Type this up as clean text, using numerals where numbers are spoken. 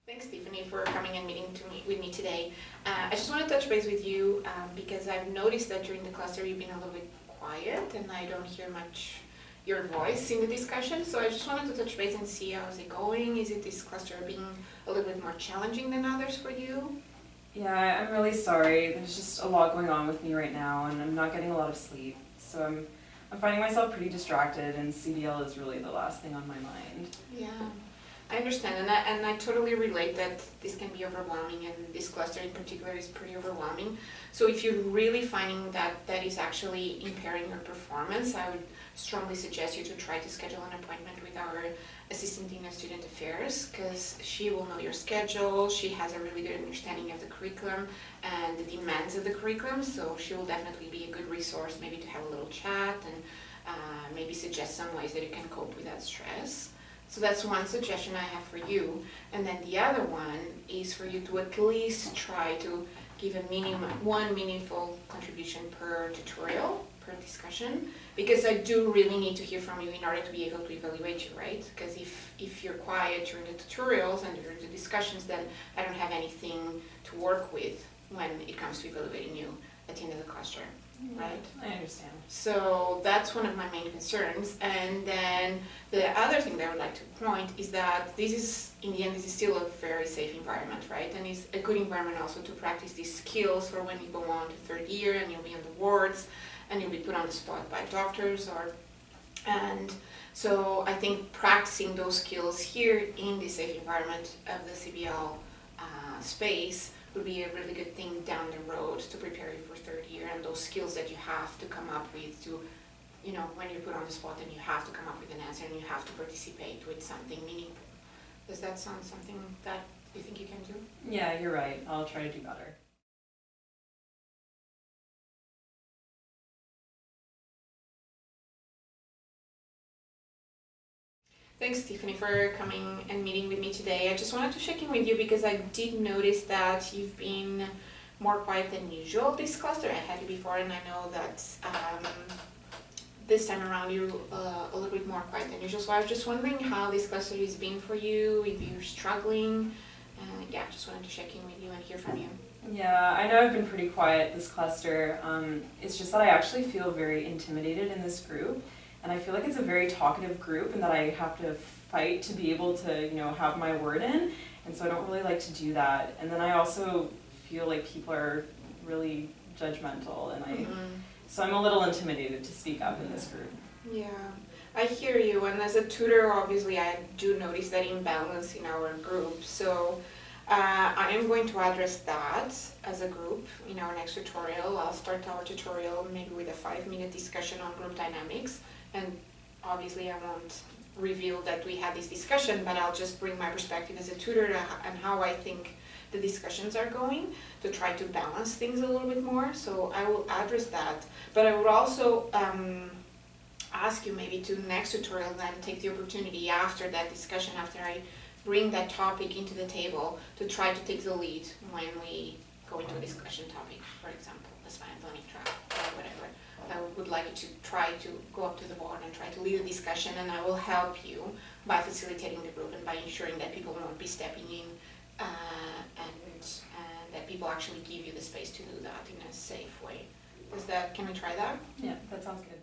Thanks, Tiffany, for coming and meeting with me today. I just want to touch base with you because I've noticed that during the cluster you've been a little bit quiet and I don't hear much your voice in the discussion. So I just wanted to touch base and see how's it going. Is it this cluster being a little bit more challenging than others for you? Yeah, I'm really sorry. There's just a lot going on with me right now and I'm not getting a lot of sleep. So I'm finding myself pretty distracted and CBL is really the last thing on my mind. Yeah. I understand, and I totally relate that this can be overwhelming, and this cluster in particular is pretty overwhelming. So if you're really finding that that is actually impairing your performance, I would strongly suggest you to try to schedule an appointment with our Assistant Dean of Student Affairs, because she will know your schedule, she has a really good understanding of the curriculum and the demands of the curriculum, so she will definitely be a good resource maybe to have a little chat and maybe suggest some ways that you can cope with that stress. So that's one suggestion I have for you. And then the other one is for you to at least try to give a one meaningful contribution per tutorial, per discussion, because I do really need to hear from you in order to be able to evaluate you, right? Because if you're quiet during the tutorials and during the discussions, then I don't have anything to work with when it comes to evaluating you at the end of the cluster. Right? I understand. So that's one of my main concerns. And then the other thing that I would like to point is that this is, in the end, this is still a very safe environment, right? And it's a good environment also to practice these skills for when you go on to third year and you'll be on the wards and you'll be put on the spot by doctors and so I think practicing those skills here in the safe environment of the CBL space would be a really good thing down the road to prepare you for third year, and those skills that you have to come up with to, you know, when you're put on the spot and you have to come up with an answer and you have to participate with something meaningful. Does that sound something that you think you can do? Yeah, you're right. I'll try to do better. Thanks, Tiffany, for coming and meeting with me today. I just wanted to check in with you because I did notice that you've been more quiet than usual this cluster. I had you before, and I know that this time around you're a little bit more quiet than usual. So I was just wondering how this cluster has been for you, if you're struggling. Yeah, just wanted to check in with you and hear from you. Yeah, I know I've been pretty quiet this cluster. It's just that I actually feel very intimidated in this group. And I feel like it's a very talkative group and that I have to fight to be able to, you know, have my word in. And so I don't really like to do that. And then I also feel like people are really judgmental and so I'm a little intimidated to speak up in this group. Yeah, I hear you. And as a tutor, obviously, I do notice that imbalance in our group. So I am going to address that as a group in our next tutorial. I'll start our tutorial maybe with a 5-minute discussion on group dynamics. And obviously I won't reveal that we had this discussion, but I'll just bring my perspective as a tutor and how I think the discussions are going to try to balance things a little bit more. So I will address that. But I would also ask you maybe to next tutorial then take the opportunity after that discussion, after I bring that topic into the table, to try to take the lead when we go into a discussion topic, for example, the spinotonic tract or whatever. I would like you to try to go up to the board and try to lead a discussion, and I will help you by facilitating the group and by ensuring that people won't be stepping in and that people actually give you the space to do that in a safe way. Can we try that? Yeah, that sounds good.